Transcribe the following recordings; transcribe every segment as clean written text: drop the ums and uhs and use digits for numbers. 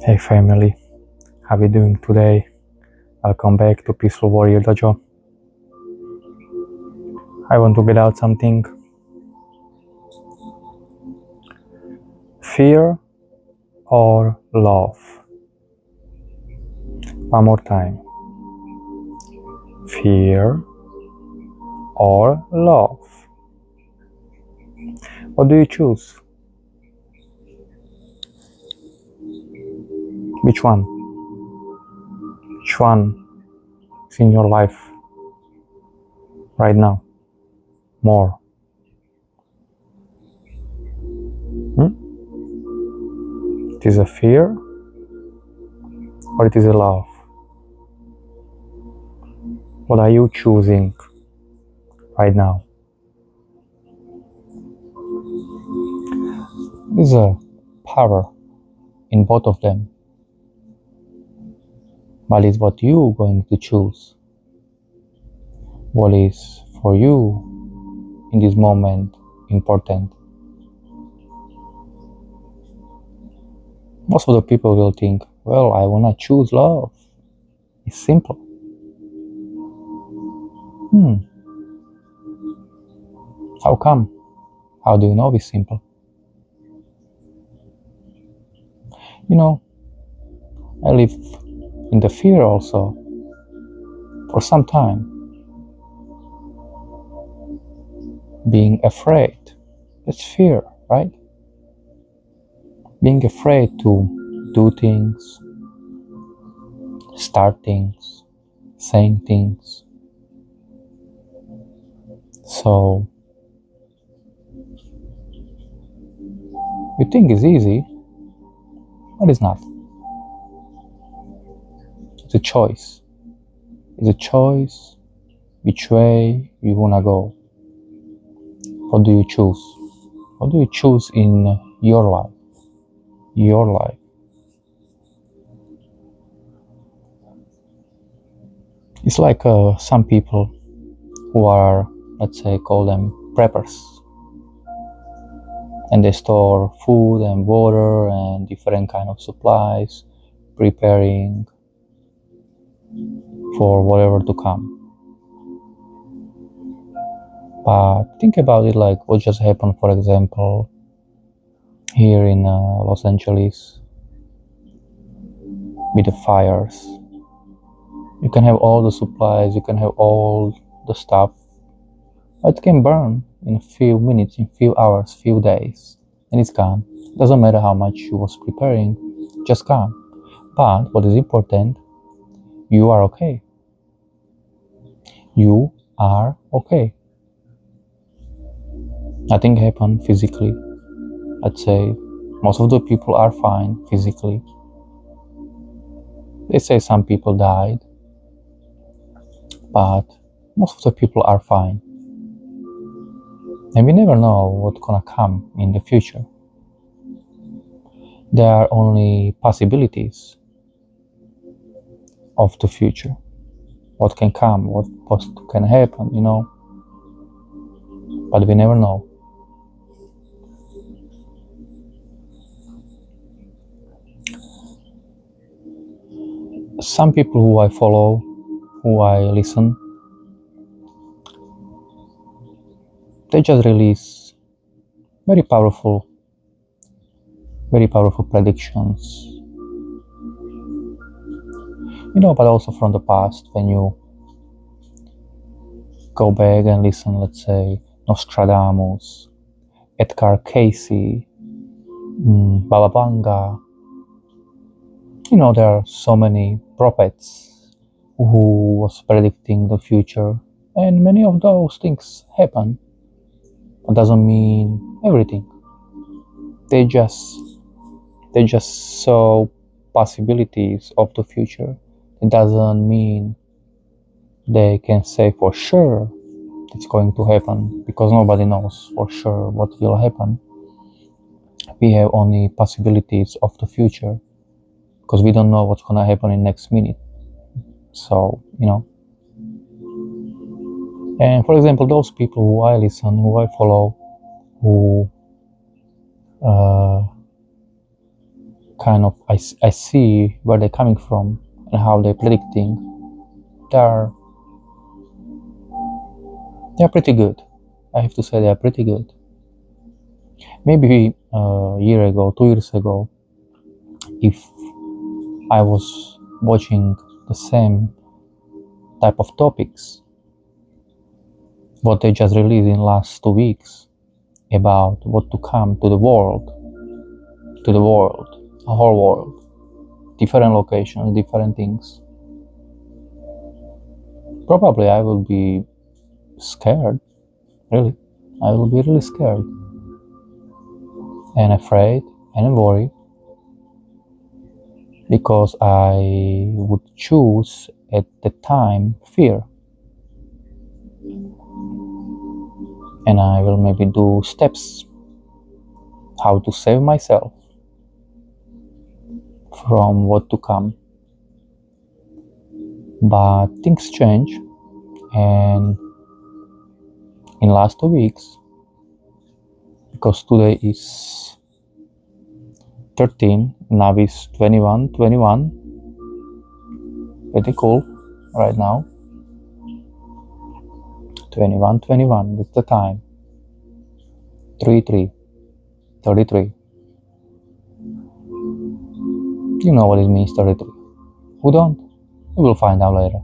Hey family, how are you doing today? Welcome back to Peaceful Warrior Dojo. I want to get out something. Fear or love? One more time. Fear or love? What do you choose? Which one? Which one is in your life right now? More? It is a fear or it is a love? What are you choosing right now? There's a power in both of them, but it's what you're going to choose. What is for you in this moment important? Most of the people will think, well, I wanna choose love. It's simple. How come? How do you know it's simple? I live in the fear also for some time. Being afraid, that's fear, right? Being afraid to do things, start things, saying things. So, you think it's easy, but it's not. It's a choice. It's a choice which way you wanna go. What do you choose? What do you choose in your life? Your life. It's like some people who are, let's say, call them preppers, and they store food and water and different kind of supplies, preparing for whatever to come. But think about it, like what just happened, for example, here in Los Angeles with the fires. You can have all the supplies, you can have all the stuff, but it can burn in a few minutes, in few hours, few days, and it's gone. Doesn't matter how much you was preparing, just gone. But what is important, you are okay. You are okay. Nothing happened physically. Let's say most of the people are fine physically. They say some people died, but most of the people are fine. And we never know what's gonna come in the future. There are only possibilities of the future. What can come, what can happen, but we never know. Some people who I follow, who I listen, they just release very powerful predictions. But also from the past, when you go back and listen, let's say, Nostradamus, Edgar Cayce, Baba Vanga, there are so many prophets who was predicting the future, and many of those things happen. It doesn't mean everything. They just saw possibilities of the future. It doesn't mean they can say for sure it's going to happen, because nobody knows for sure what will happen. We have only possibilities of the future, because we don't know what's gonna happen in next minute. So, and for example, those people who I listen, who I follow, who kind of I see where they're coming from and how they're predicting. They're pretty good. I have to say they are pretty good. Maybe a year ago, 2 years ago, if I was watching the same type of topics, what they just released in last 2 weeks about what to come to the world, a whole world, different locations, different things. Probably I will be scared, really. I will be really scared and afraid and worried because I would choose at the time fear. And I will maybe do steps how to save myself from what to come. But things change, and in last 2 weeks, because today is 13, now is 21, pretty cool right now. 21, that's the time. 33. You know what it means, 33. Who don't? We will find out later.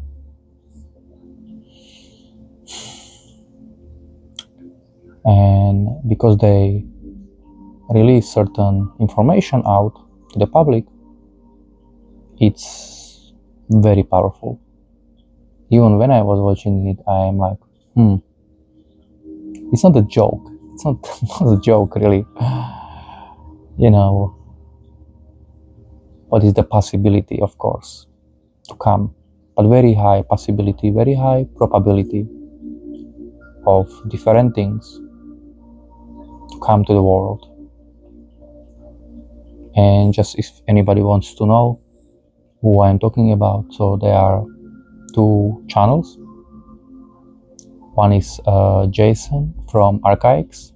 And because they release certain information out to the public, it's very powerful. Even when I was watching it, I am like, it's not a joke. It's not a joke, really. You know, what is the possibility, of course, to come, but very high possibility, very high probability of different things to come to the world. And just if anybody wants to know who I'm talking about, so there are 2 channels. One is Jason from Archaics,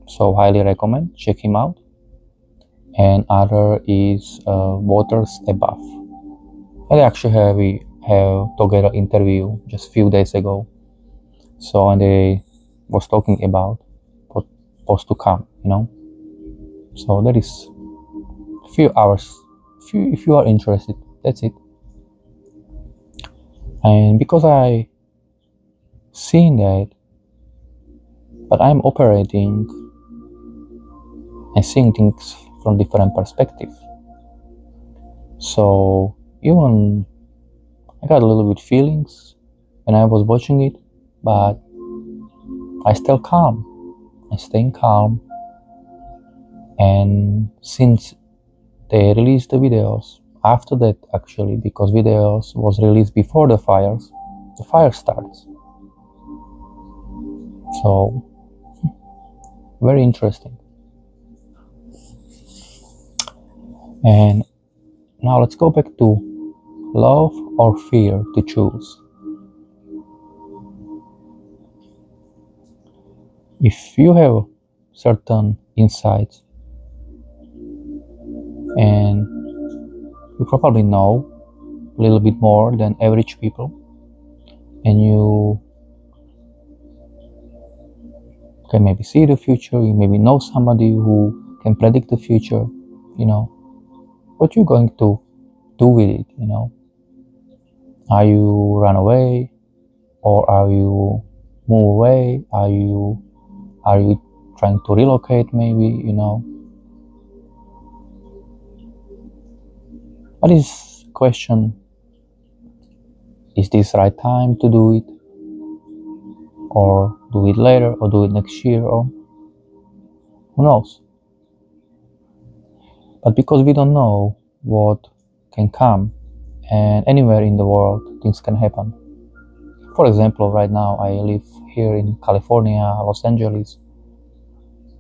so highly recommend, check him out. And other is Waters Above. And actually we have together interview just few days ago. So and they was talking about what was to come, So there is few hours. If you are interested, that's it. And because I seen that, but I'm operating and seeing things from different perspective. So even I got a little bit feelings when I was watching it, but I still calm. I staying calm. And since they released the videos after that, actually, because videos was released before the fire starts. So very interesting. And now let's go back to love or fear to choose. If you have certain insights and you probably know a little bit more than average people, and you can maybe see the future, you maybe know somebody who can predict the future, what you're going to do with it, Are you run away, or are you move away? Are you trying to relocate, maybe, But is question, is this right time to do it? Or do it later, or do it next year, or who knows? But because we don't know what can come, and anywhere in the world things can happen. For example, right now I live here in California, Los Angeles.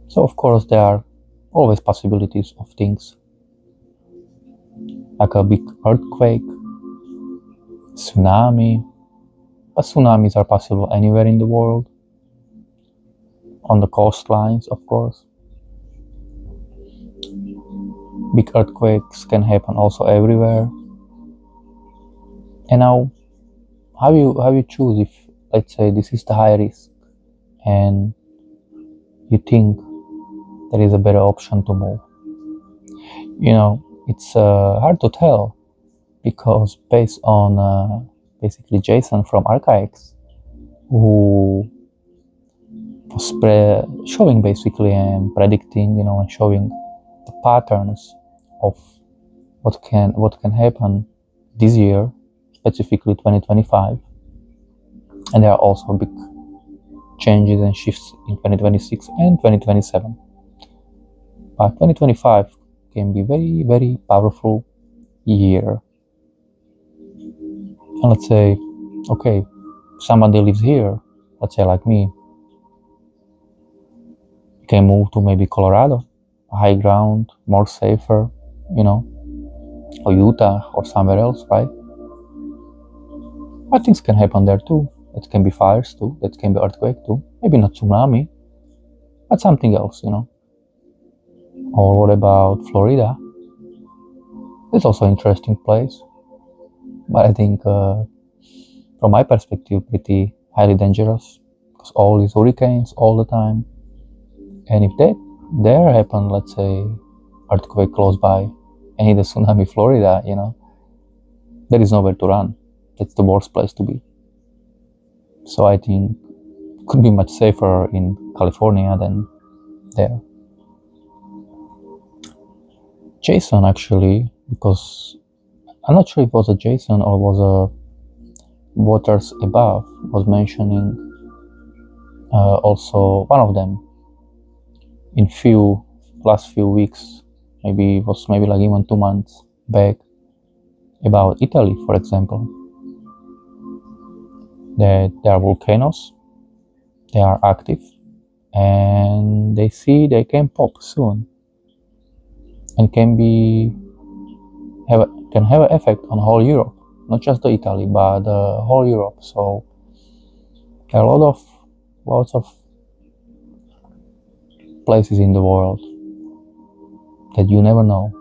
So of course there are always possibilities of things, like a big earthquake, tsunami. But tsunamis are possible anywhere in the world, on the coastlines, of course. Big earthquakes can happen also everywhere. And now, how you choose if, let's say, this is the high risk and you think there is a better option to move? It's hard to tell, because based on basically Jason from Archaix, who was showing basically and predicting, and showing the patterns of what can happen this year, specifically 2025, and there are also big changes and shifts in 2026 and 2027. But 2025 can be very, very powerful year. And let's say, okay, somebody lives here, let's say like me, can move to maybe Colorado, high ground, more safer, or Utah or somewhere else, right? But things can happen there too. It can be fires too. That can be earthquake too. Maybe not tsunami, but something else, Or what about Florida? It's also an interesting place, but I think from my perspective, pretty highly dangerous, because all these hurricanes all the time. And if there happen, let's say, earthquake close by, and hit a tsunami Florida, there is nowhere to run. It's the worst place to be. So I think it could be much safer in California than there. Jason, actually, because I'm not sure if it was a Jason or was a Waters Above, was mentioning also one of them in last few weeks, maybe like even 2 months back, about Italy, for example, that there are volcanoes, they are active, and they can pop soon, and can have an effect on whole Europe, not just the Italy, but the whole Europe. So there are lots of places in the world that you never know.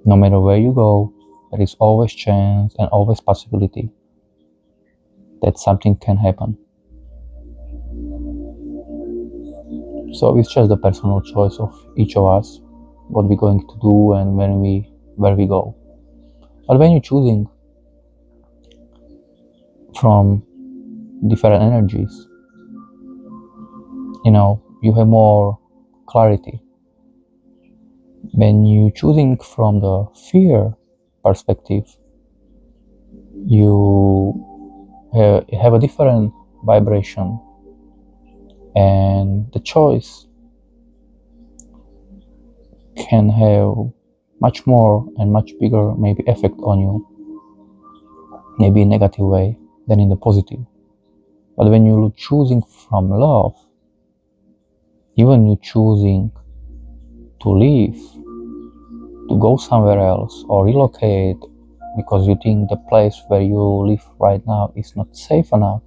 No matter where you go, there is always chance and always possibility that something can happen. So it's just the personal choice of each of us, what we're going to do and where we go. But when you're choosing from different energies, you have more clarity. When you're choosing from the fear perspective, you have a different vibration, and the choice can have much more and much bigger maybe effect on you, maybe in a negative way than in the positive. But when you're choosing from love, even you choosing to leave, to go somewhere else or relocate because you think the place where you live right now is not safe enough,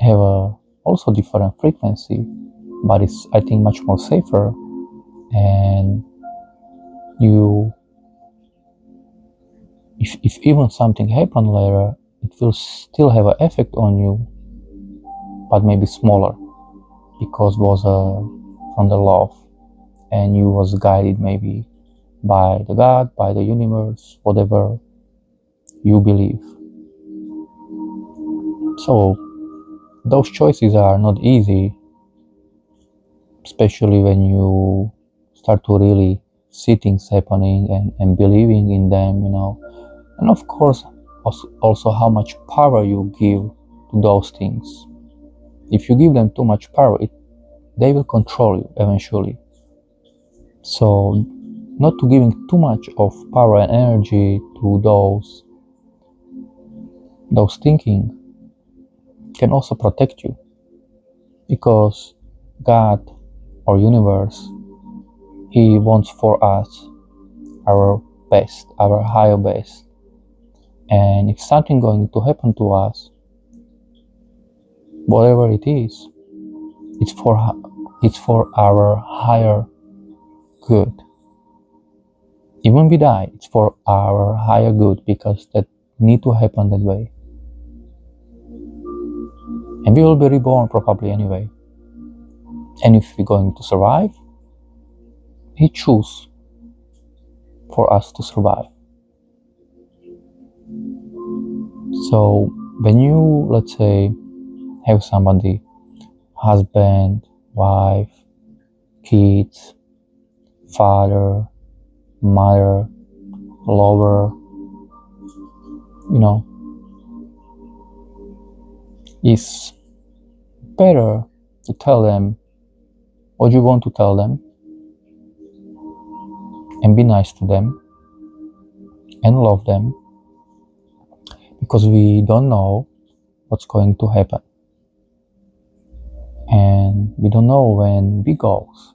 have a also different frequency, but it's, I think, much more safer. And if even something happen later, it will still have an effect on you, but maybe smaller, because was from the love, and you was guided maybe by the God, by the universe, whatever you believe. So those choices are not easy, especially when you start to really see things happening and believing in them, and of course also how much power you give to those things. If you give them too much power, they will control you eventually. So not to giving too much of power and energy to those thinking can also protect you, because God or universe, He wants for us our best, our higher best. And if something going to happen to us, whatever it is, it's for our higher good. Even we die, it's for our higher good, because that need to happen that way. And we will be reborn probably anyway. And if we're going to survive, He choose for us to survive. So when you, let's say, have somebody, husband, wife, kids, father, mother, lover, it's better to tell them what you want to tell them and be nice to them and love them, because we don't know what's going to happen, and we don't know when we goes.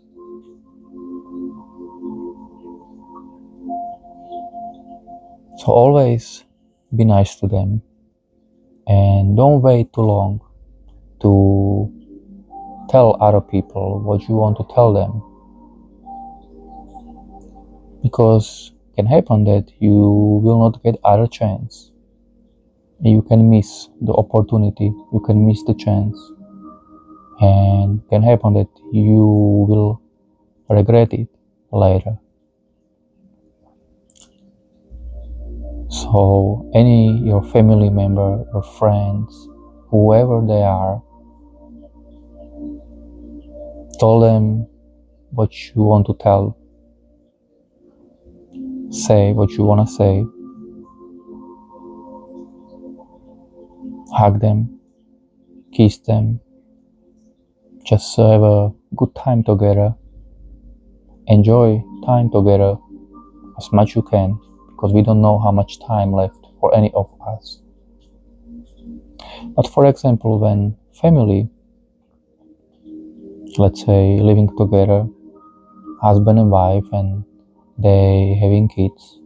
So always be nice to them and don't wait too long to tell other people what you want to tell them, because it can happen that you will not get other chance. You can miss the opportunity, you can miss the chance, and it can happen that you will regret it later. So your family member, your friends, whoever they are, tell them what you want to tell, say what you want to say, hug them, kiss them, just have a good time together, enjoy time together as much you can, because we don't know how much time left for any of us. But for example, when family, let's say, living together, husband and wife, and they having kids,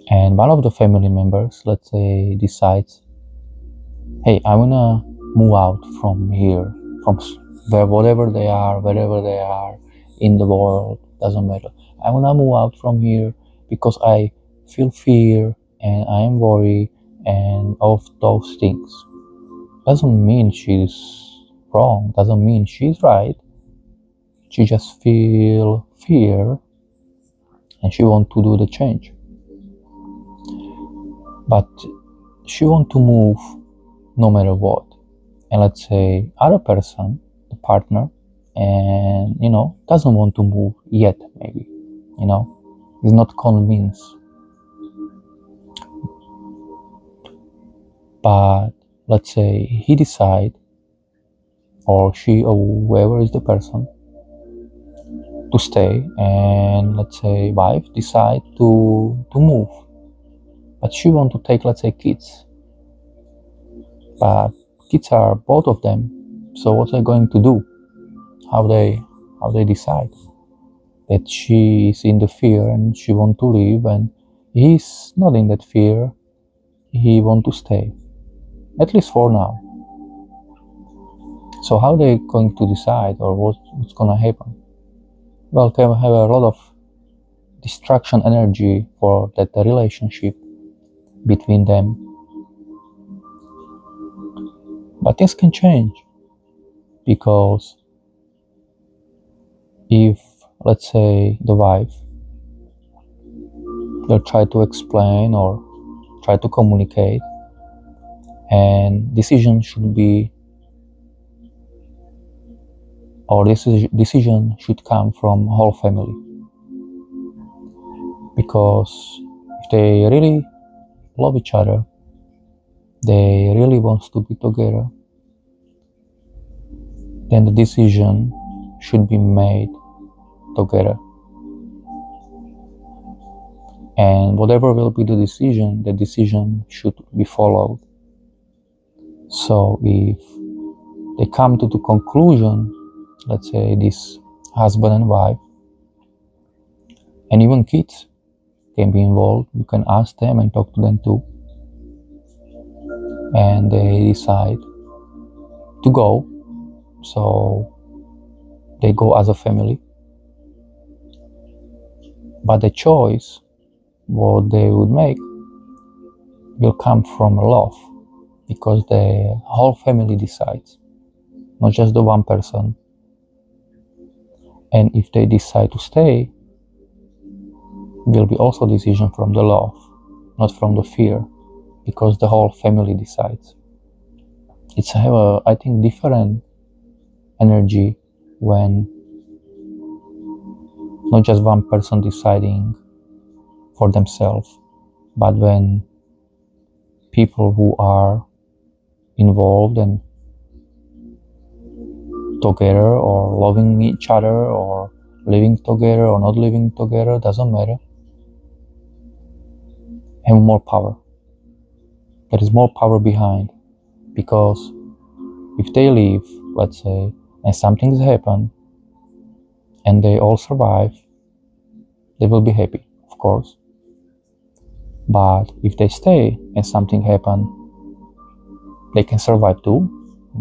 and one of the family members, let's say, decides, hey, I wanna move out from here, from wherever they are in the world, doesn't matter. I wanna move out from here because I feel fear and I am worried and of those things. Doesn't mean she's wrong, doesn't mean she's right. She just feel fear and she want to do the change. But she want to move no matter what. And let's say other person, the partner, and doesn't want to move yet, maybe, is not convinced. But let's say he decide, or she, or whoever is the person, to stay, and let's say wife decide to move, but she want to take, let's say, kids, but kids are both of them, so what are they going to do? How they decide that she is in the fear and she want to leave, and he's not in that fear, he want to stay, at least for now. So how they going to decide, or what's gonna happen? Well, they have a lot of distraction energy for that relationship between them. But things can change, because if, let's say, the wife will try to explain or try to communicate, and decision should be, or this decision should come from whole family, because if they really love each other, they really want to be together, then the decision should be made together. And whatever will be the decision should be followed. So if they come to the conclusion, let's say this husband and wife, and even kids can be involved, you can ask them and talk to them too, and they decide to go, so they go as a family, But the choice, what they would make, will come from love, because the whole family decides, not just the one person. And if they decide to stay, will be also decision from the love, not from the fear, because the whole family decides. It's have a, I think, different energy when not just one person deciding for themselves, but when people who are involved and together, or loving each other, or living together or not living together, doesn't matter, have more power. There is more power behind, because if they leave, let's say, and something's happened and they all survive, they will be happy, of course. But if they stay and something happened, they can survive too,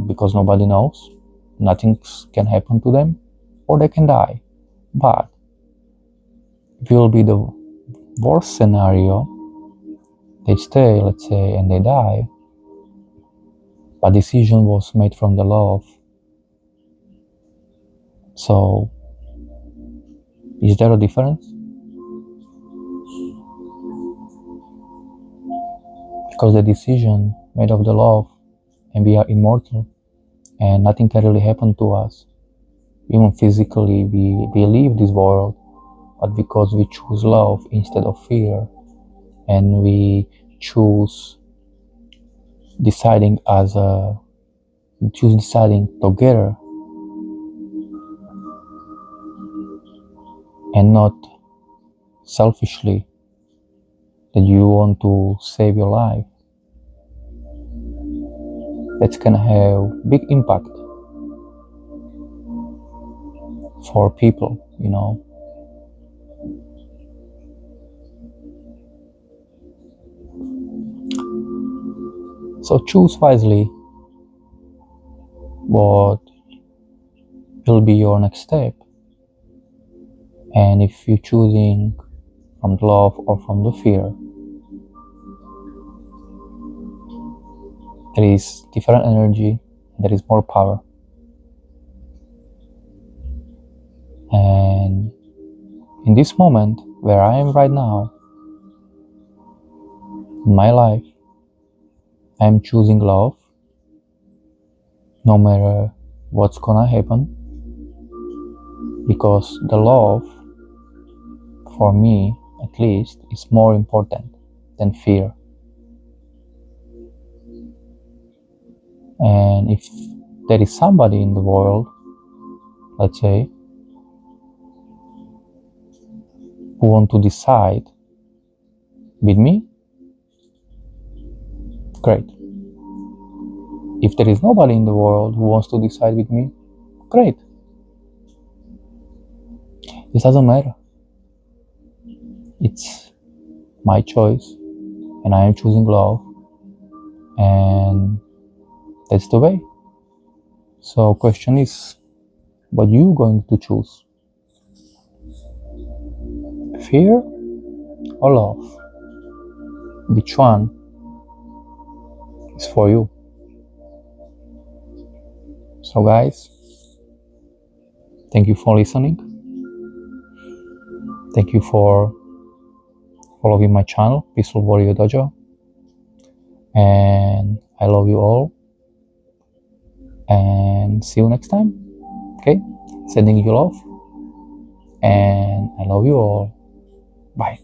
because nobody knows. Nothing can happen to them, or they can die. But it will be the worst scenario. They stay, let's say, and they die, but decision was made from the love. So, is there a difference? Because the decision made of the love, and we are immortal, and nothing can really happen to us. Even physically, we leave this world, but because we choose love instead of fear, and we choose deciding together, and not selfishly that you want to save your life, that's gonna have big impact for people, you know. So choose wisely what will be your next step. And if you're choosing from the love or from the fear, there is different energy, there is more power. And in this moment where I am right now in my life, I am choosing love, no matter what's gonna happen, because the love, for me at least, is more important than fear. And if there is somebody in the world, let's say, who want to decide with me, great. If there is nobody in the world who wants to decide with me, great. It doesn't matter. It's my choice, and I am choosing love, and that's the way. So question is, what you going to choose? Fear or love? Which one is for you? So guys, thank you for listening. Thank you for following my channel, Peaceful Warrior Dojo. And I love you all. And see you next time. Okay? Sending you love. And I love you all. Bye.